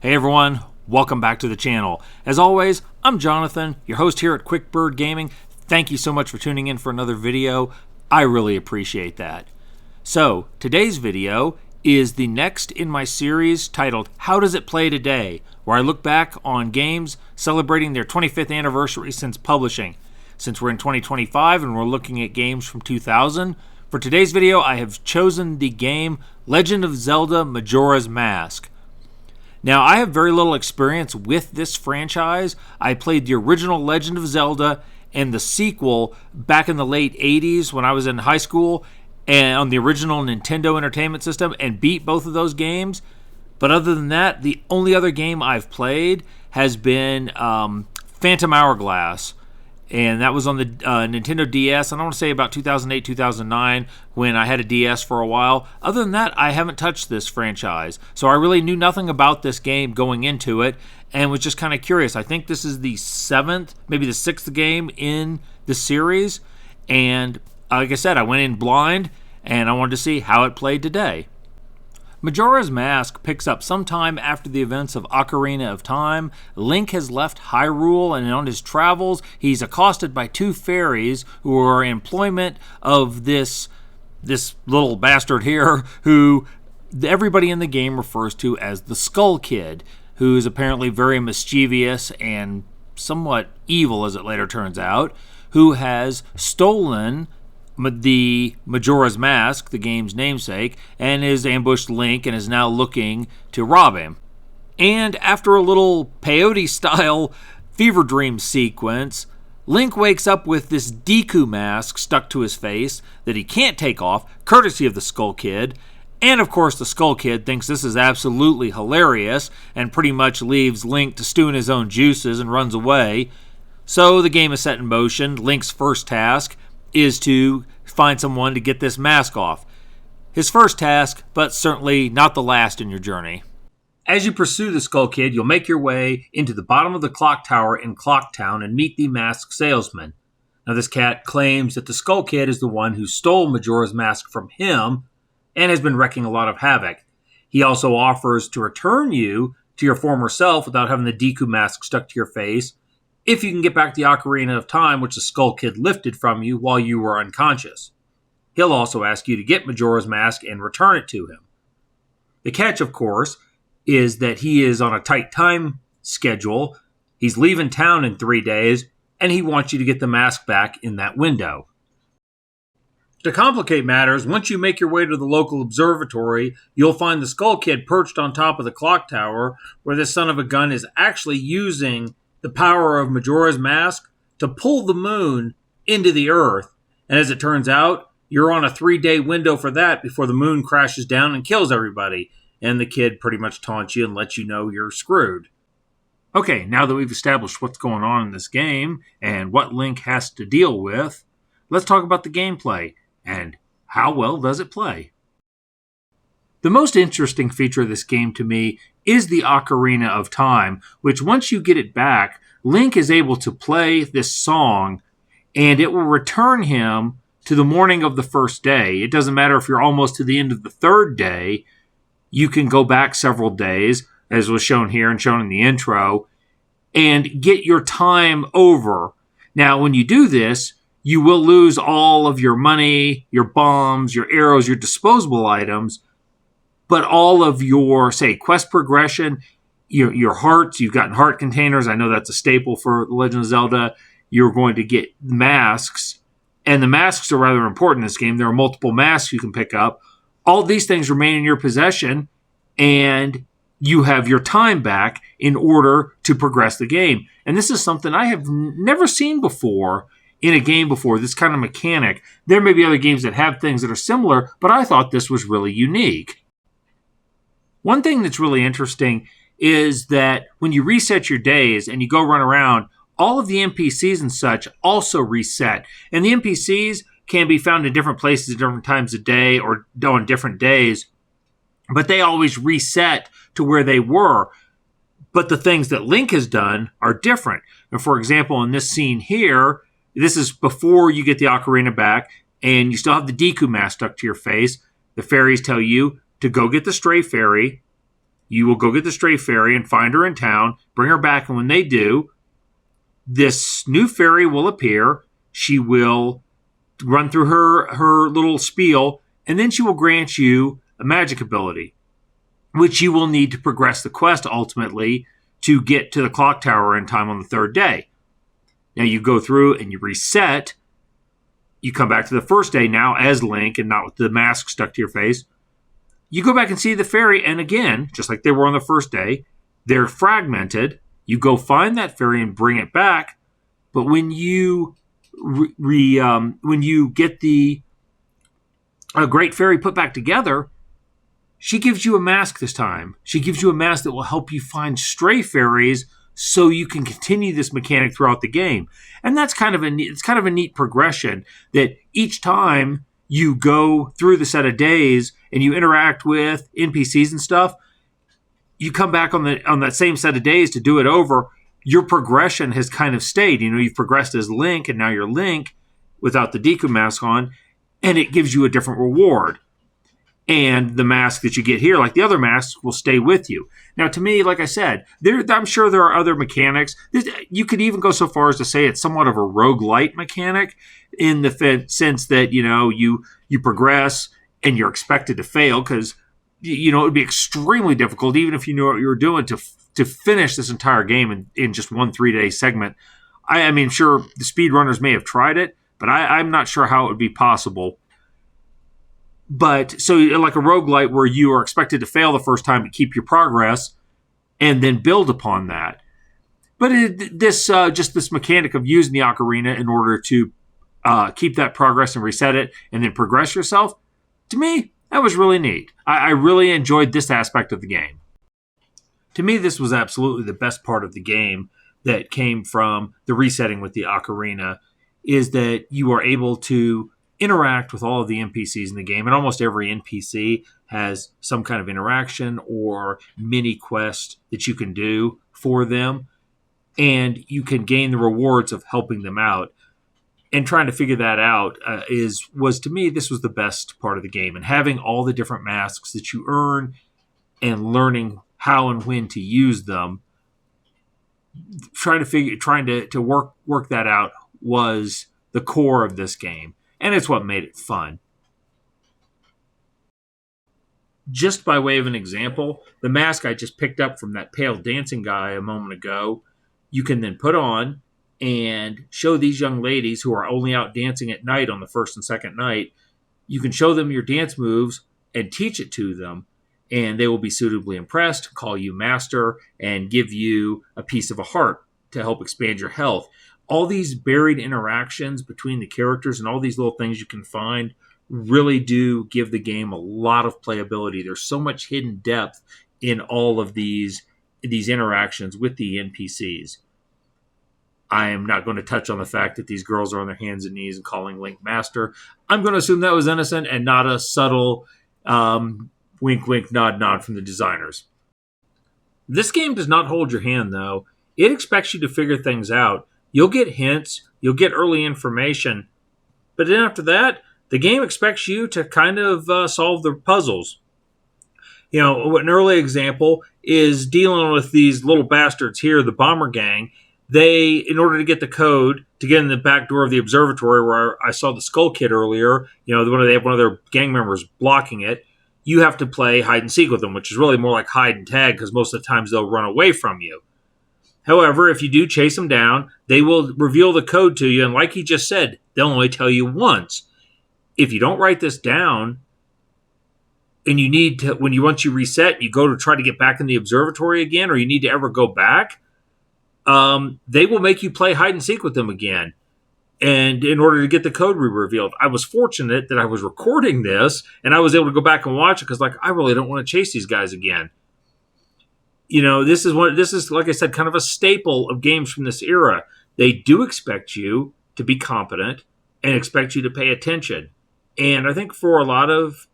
Hey everyone, welcome back to the channel. As always, I'm Jonathan, your host here at Quick Bird Gaming. Thank you so much for tuning in for another video. I really appreciate that. So, today's video is the next in my series titled How Does It Play Today?, where I look back on games celebrating their 25th anniversary since publishing. Since we're in 2025 and we're looking at games from 2000, for today's video I have chosen the game Legend of Zelda Majora's Mask. Now, I have very little experience with this franchise. I played the original Legend of Zelda and the sequel back in the late 80s when I was in high school and on the original Nintendo Entertainment System and beat both of those games. But other than that, the only other game I've played has been Phantom Hourglass. And that was on the Nintendo DS, and I want to say about 2008, 2009, when I had a DS for a while. Other than that, I haven't touched this franchise. So I really knew nothing about this game going into it, and was just kind of curious. I think this is the 7th, maybe the 6th game in the series. And like I said, I went in blind, and I wanted to see how it played today. Majora's Mask picks up sometime after the events of Ocarina of Time. Link has left Hyrule, and on his travels, he's accosted by two fairies who are in employment of this little bastard here, who everybody in the game refers to as the Skull Kid, who is apparently very mischievous and somewhat evil, as it later turns out, who has stolen the Majora's Mask, the game's namesake, and has ambushed Link and is now looking to rob him. And after a little peyote-style fever dream sequence, Link wakes up with this Deku mask stuck to his face that he can't take off, courtesy of the Skull Kid. And of course, the Skull Kid thinks this is absolutely hilarious and pretty much leaves Link to stew in his own juices and runs away. So the game is set in motion. Link's first task is to find someone to get this mask off. His first task, but certainly not the last in your journey. As you pursue the Skull Kid, you'll make your way into the bottom of the clock tower in Clock Town and meet the masked salesman. Now, this cat claims that the Skull Kid is the one who stole Majora's Mask from him and has been wreaking a lot of havoc. He also offers to return you to your former self without having the Deku mask stuck to your face, if you can get back the Ocarina of Time, which the Skull Kid lifted from you while you were unconscious. He'll also ask you to get Majora's Mask and return it to him. The catch, of course, is that he is on a tight time schedule. He's leaving town in 3 days, and he wants you to get the mask back in that window. To complicate matters, once you make your way to the local observatory, you'll find the Skull Kid perched on top of the clock tower, where this son of a gun is actually using the power of Majora's Mask to pull the moon into the earth. And as it turns out, you're on a 3-day window for that before the moon crashes down and kills everybody. And the kid pretty much taunts you and lets you know you're screwed. Okay, now that we've established what's going on in this game and what Link has to deal with, let's talk about the gameplay and how well does it play. The most interesting feature of this game to me is the Ocarina of Time, which once you get it back, Link is able to play this song and it will return him to the morning of the first day. It doesn't matter if you're almost to the end of the third day, you can go back several days, as was shown here and shown in the intro, and get your time over. Now, when you do this, you will lose all of your money, your bombs, your arrows, your disposable items, but all of your, say, quest progression, your hearts, you've gotten heart containers. I know that's a staple for The Legend of Zelda. You're going to get masks, and the masks are rather important in this game. There are multiple masks you can pick up. All these things remain in your possession, and you have your time back in order to progress the game. And this is something I have never seen before in a game before, this kind of mechanic. There may be other games that have things that are similar, but I thought this was really unique. One thing that's really interesting is that when you reset your days and you go run around, all of the NPCs and such also reset. And the NPCs can be found in different places at different times of day or on different days, but they always reset to where they were. But the things that Link has done are different. And for example, in this scene here, this is before you get the Ocarina back, and you still have the Deku mask stuck to your face. The fairies tell you to go get the Stray Fairy, You will go get the stray fairy and find her in town, bring her back, and when they do, this new fairy will appear. She will run through her little spiel, and then she will grant you a magic ability, which you will need to progress the quest ultimately to get to the clock tower in time on the third day. Now you go through and you reset. You come back to the first day now as Link and not with the mask stuck to your face. You go back and see the fairy, and again, just like they were on the first day, they're fragmented. You go find that fairy and bring it back. But when you when you get the Great Fairy put back together, she gives you a mask this time. She gives you a mask that will help you find stray fairies so you can continue this mechanic throughout the game. And that's kind of a neat progression that each time you go through the set of days and you interact with NPCs and stuff, you come back on that same set of days to do it over. Your progression has kind of stayed. You've progressed as Link, and now you're Link without the Deku mask on, and it gives you a different reward. And the mask that you get here, like the other masks, will stay with you. Now, to me, like I said, I'm sure there are other mechanics. You could even go so far as to say it's somewhat of a roguelite mechanic in the sense that, you progress and you're expected to fail because, it would be extremely difficult, even if you knew what you were doing, to finish this entire game in just one 3-day segment. I mean, sure, the speedrunners may have tried it, but I'm not sure how it would be possible. But so like a roguelite where you are expected to fail the first time to keep your progress and then build upon that. But this mechanic of using the ocarina in order to keep that progress and reset it and then progress yourself, to me, that was really neat. I really enjoyed this aspect of the game. To me, this was absolutely the best part of the game that came from the resetting with the ocarina, is that you are able to interact with all of the NPCs in the game, and almost every NPC has some kind of interaction or mini quest that you can do for them, and you can gain the rewards of helping them out. And trying to figure that out was to me, this was the best part of the game, and having all the different masks that you earn and learning how and when to use them. Trying to work that out was the core of this game. And it's what made it fun. Just by way of an example, the mask I just picked up from that pale dancing guy a moment ago, you can then put on and show these young ladies who are only out dancing at night on the first and second night. You can show them your dance moves and teach it to them, and they will be suitably impressed, call you master, and give you a piece of a heart to help expand your health. All these buried interactions between the characters and all these little things you can find really do give the game a lot of playability. There's so much hidden depth in all of these interactions with the NPCs. I am not going to touch on the fact that these girls are on their hands and knees and calling Link master. I'm going to assume that was innocent and not a subtle wink, wink, nod, nod from the designers. This game does not hold your hand, though. It expects you to figure things out. You'll get hints, you'll get early information, but then after that, the game expects you to kind of solve the puzzles. An early example is dealing with these little bastards here, the Bomber Gang. They, in order to get the code to get in the back door of the observatory where I saw the Skull Kid earlier, they have one of their gang members blocking it, you have to play hide and seek with them, which is really more like hide and tag because most of the times they'll run away from you. However, if you do chase them down, they will reveal the code to you, and like he just said, they'll only tell you once. If you don't write this down, and you need to, once you reset, you go to try to get back in the observatory again, or you need to ever go back, they will make you play hide and seek with them again. And in order to get the code revealed, I was fortunate that I was recording this, and I was able to go back and watch it because, I really don't want to chase these guys again. This is, like I said, kind of a staple of games from this era. They do expect you to be competent and expect you to pay attention. And I think for a lot of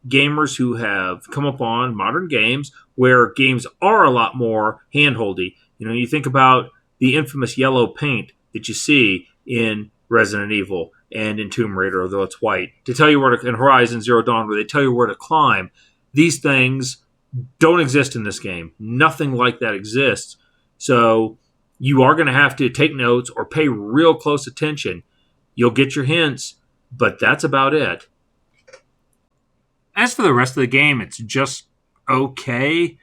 gamers who have come upon modern games where games are a lot more handholdy, you think about the infamous yellow paint that you see in Resident Evil and in Tomb Raider, although it's white, to tell you where to, in Horizon Zero Dawn, where they tell you where to climb. These things don't exist in this game. Nothing like that exists. So you are going to have to take notes or pay real close attention. You'll get your hints, but that's about it. As for the rest of the game, it's just okay.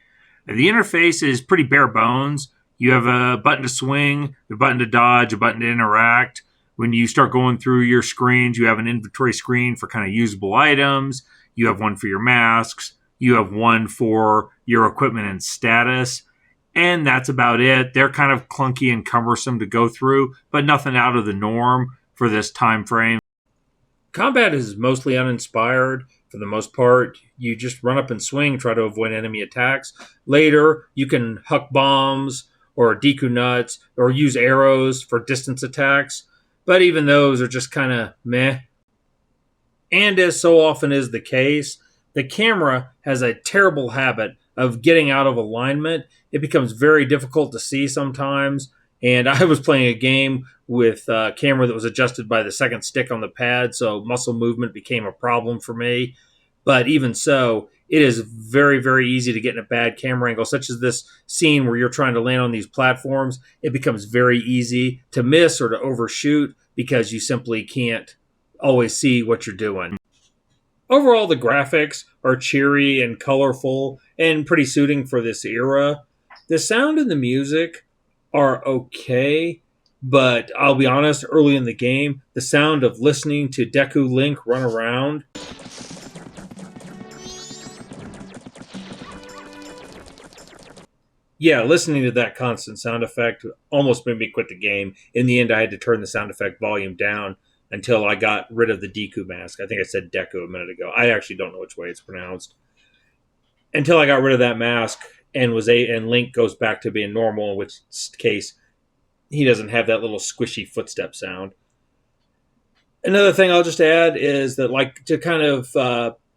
The interface is pretty bare bones. You have a button to swing, a button to dodge, a button to interact. When you start going through your screens, you have an inventory screen for kind of usable items. You have one for your masks. You have one for your equipment and status. And that's about it. They're kind of clunky and cumbersome to go through, but nothing out of the norm for this time frame. Combat is mostly uninspired. For the most part, you just run up and swing, try to avoid enemy attacks. Later, you can huck bombs or Deku nuts or use arrows for distance attacks. But even those are just kind of meh. And as so often is the case, the camera has a terrible habit of getting out of alignment. It becomes very difficult to see sometimes. And I was playing a game with a camera that was adjusted by the second stick on the pad, so muscle movement became a problem for me. But even so, it is very, very easy to get in a bad camera angle, such as this scene where you're trying to land on these platforms. It becomes very easy to miss or to overshoot because you simply can't always see what you're doing. Overall, the graphics are cheery and colorful and pretty suiting for this era. The sound and the music are okay, but I'll be honest, early in the game, the sound of listening to Deku Link run around listening to that constant sound effect almost made me quit the game. In the end, I had to turn the sound effect volume down until I got rid of the Deku mask. I think I said Deku a minute ago. I actually don't know which way it's pronounced. Until I got rid of that mask and Link goes back to being normal, in which case he doesn't have that little squishy footstep sound. Another thing I'll just add is that, like, to kind of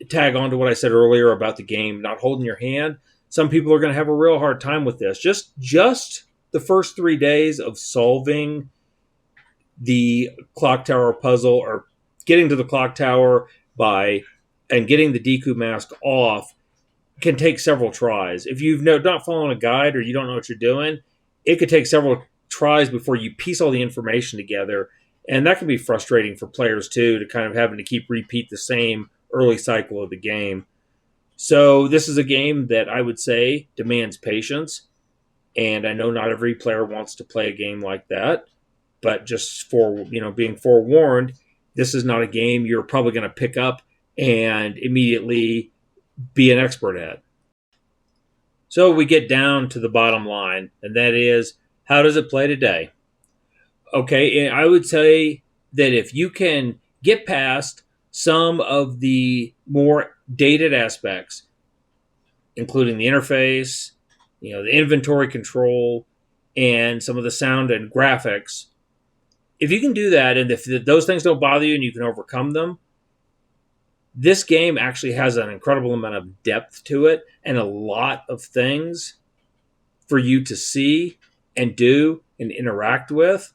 tag on to what I said earlier about the game not holding your hand, some people are going to have a real hard time with this. Just the first 3 days of solving the clock tower puzzle or getting to the clock tower and getting the Deku mask off can take several tries. If you've not following a guide or you don't know what you're doing, it could take several tries before you piece all the information together. And that can be frustrating for players too, to kind of having to repeat the same early cycle of the game. So this is a game that I would say demands patience. And I know not every player wants to play a game like that, but just for, being forewarned, this is not a game you're probably going to pick up and immediately be an expert at. So we get down to the bottom line, and that is, how does it play today? Okay, and I would say that if you can get past some of the more dated aspects, including the interface, the inventory control, and some of the sound and graphics, if you can do that, and if those things don't bother you and you can overcome them, this game actually has an incredible amount of depth to it and a lot of things for you to see and do and interact with.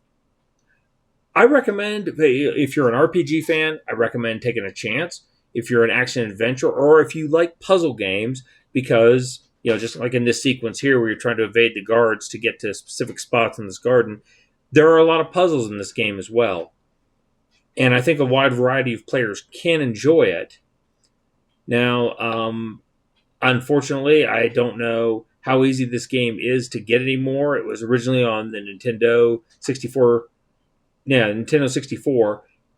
I recommend, if you're an RPG fan, I recommend taking a chance. If you're an action adventure, or if you like puzzle games, because, just like in this sequence here where you're trying to evade the guards to get to specific spots in this garden, there are a lot of puzzles in this game as well. And I think a wide variety of players can enjoy it. Now, unfortunately, I don't know how easy this game is to get anymore. It was originally on the Nintendo 64,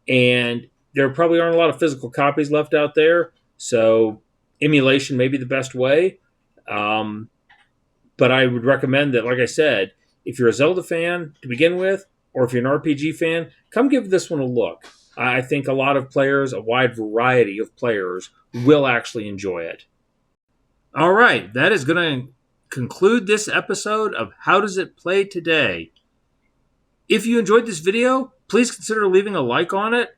and there probably aren't a lot of physical copies left out there, so emulation may be the best way. But I would recommend that, like I said, if you're a Zelda fan to begin with, or if you're an RPG fan, come give this one a look. I think a lot of players, a wide variety of players, will actually enjoy it. All right, that is going to conclude this episode of How Does It Play Today? If you enjoyed this video, please consider leaving a like on it.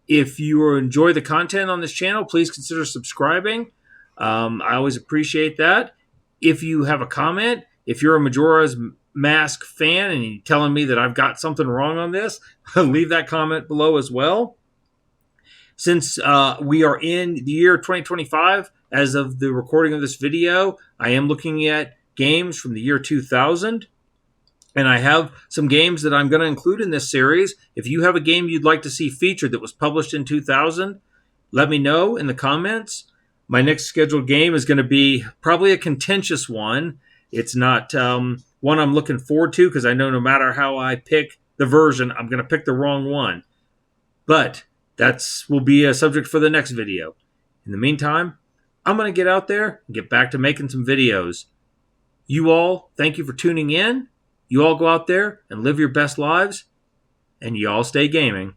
If you enjoy the content on this channel, please consider subscribing. I always appreciate that. If you have a comment, if you're a Majora's Mask fan and you're telling me that I've got something wrong on this, leave that comment below as well. Since we are in the year 2025, as of the recording of this video, I am looking at games from the year 2000. And I have some games that I'm going to include in this series. If you have a game you'd like to see featured that was published in 2000, let me know in the comments. My next scheduled game is going to be probably a contentious one. It's not one I'm looking forward to because I know no matter how I pick the version, I'm going to pick the wrong one. But that will be a subject for the next video. In the meantime, I'm going to get out there and get back to making some videos. You all, thank you for tuning in. You all go out there and live your best lives, and you all stay gaming.